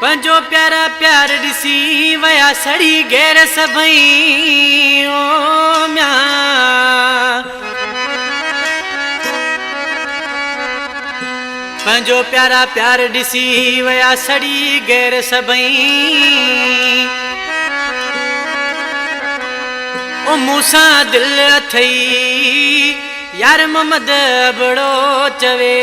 पंजो प्यारा प्यार दिसी वया सड़ी गैर सभई ओ म्या पंजो प्यारा प्यार दिसी वया सड़ी गैर सभई ओ मूसा दिल अथई यार मोहम्मद बड़ो चवे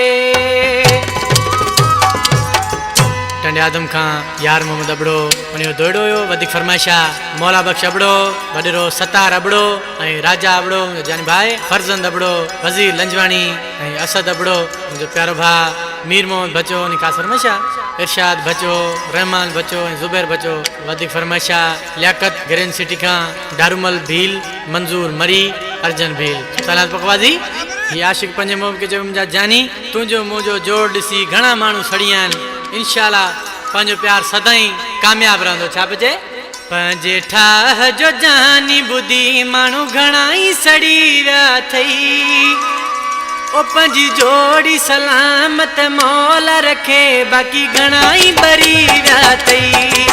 टंडे आदम खां यार मोहम्मद अबड़ो उन दोड़ो हो वधिक फरमाइशा मौला बख्श अबड़ो वडरो सतार अबड़ो राजा अबड़ो जानी भाई फर्जंद अबड़ो वजीर लंजवाणी असद अबड़ो मुझे प्यारो भा मीर मोहम्मद बचो निकास फरमाइशा इरशाद बचो रहमान बचो जुबैर बचो वधिक फरमाइशा लियाकत ग्रीन सिटी खां दारुमल भील मंजूर मरी अर्जन भील सलाद पकवाजी ये आशिक पंजे मोहब्बत के जो मुझा जानी तुझो मुझो जोड़ दिसी घना मानू सड़ियान इंशाल्लाह पंजो प्यार सदाई कामयाब रहंदो छा बजे पंजे ठाह जो जानी बुधी मानू घणाई सड़ी विया थई ओ पंजी जोड़ी सलामत मौला रखे बाकी घणाई बरी विया थई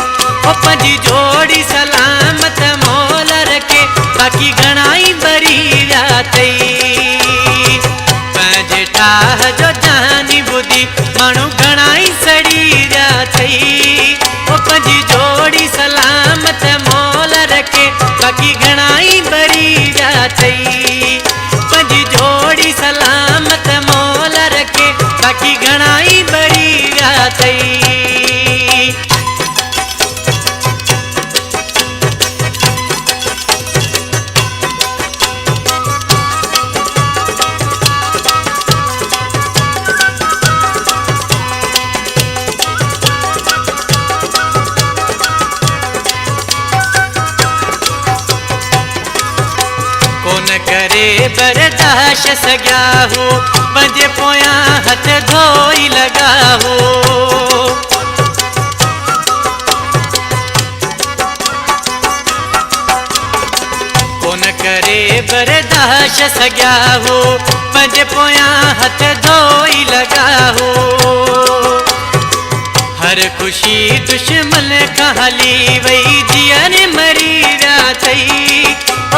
ओ पंजी जोड़ी सलामत मौला रखे बाकी घणाई बरी विया थई पंजे ठाह जो जानी बुधी मानू घणाई सड़ी विया थई ओ पंजी जोड़ी सलामत मौला रखे बाकी घणाई बरी विया थई पंजी जोड़ी सलामत मौला रखे बाकी घणाई बरी विया थई करे बर्दाश्त सग्या हो पंजे पोया हथ धोई लगा हो कौन करे बर्दाश्त सग्या हो पंजे पोया हथ धोई लगा हो हर खुशी दुश्मन खाली वही जियन मरी विया थई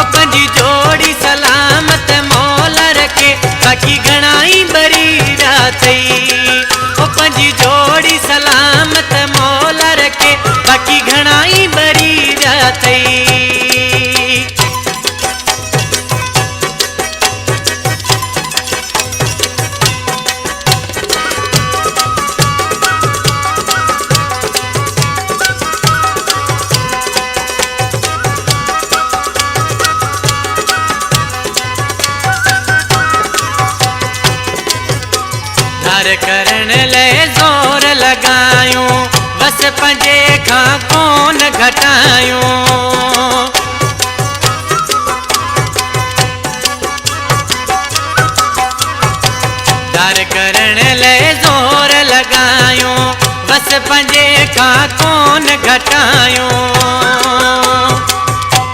ओ पंजी जोड़ी सलामत मौला रखे बाकी घणाई बरी विया थई ओ पंजी जोड़ी सलामत मौला रखे बाकी घणाई बरी विया थई करण ले जोर लगायूं बस पंजे खां कौन घटायूं दार करण ले जोर लगायूं बस पंजे खां कौन घटायूं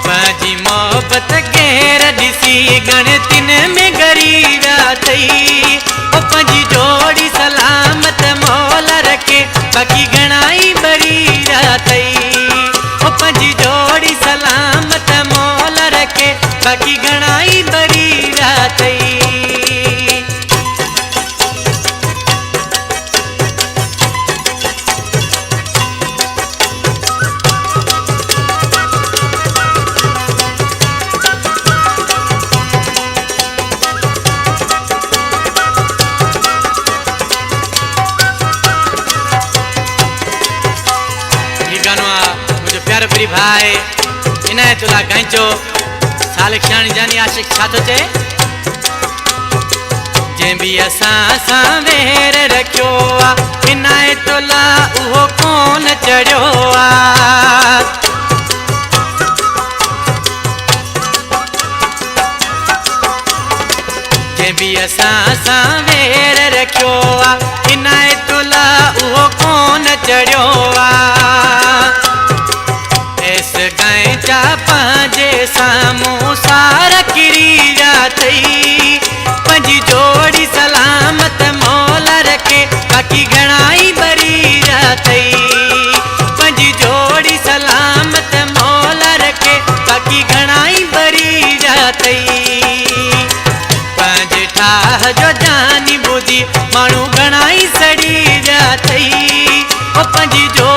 पंजी मोहब्बत गैर दिसी गणतिन में गरी विया थई ओ पंजी जोड़ी सलामत मौला रखे बाकी घणाई बरी विया थई ओ पंजी जोड़ी सलामत मौला रखे बाकी घणाई बरी विया थई प्यारे भाई इनायतुल्लाह गंजो सालिक शानी जानी आशिक छा तो चे जे भी असां सां वेर रखियो आ इनायतुल्लाह उहो कोन चढ़ियो आ जे भी असां सां वेर रखियो आ इनायतुल्लाह उहो कोन चढ़ियो आ जा पंजे सामूं सारा किरी विया थई पंजी जोड़ी सलामत मौला रखे बाकी घणाई बरी विया थई थई ओ पंजी जो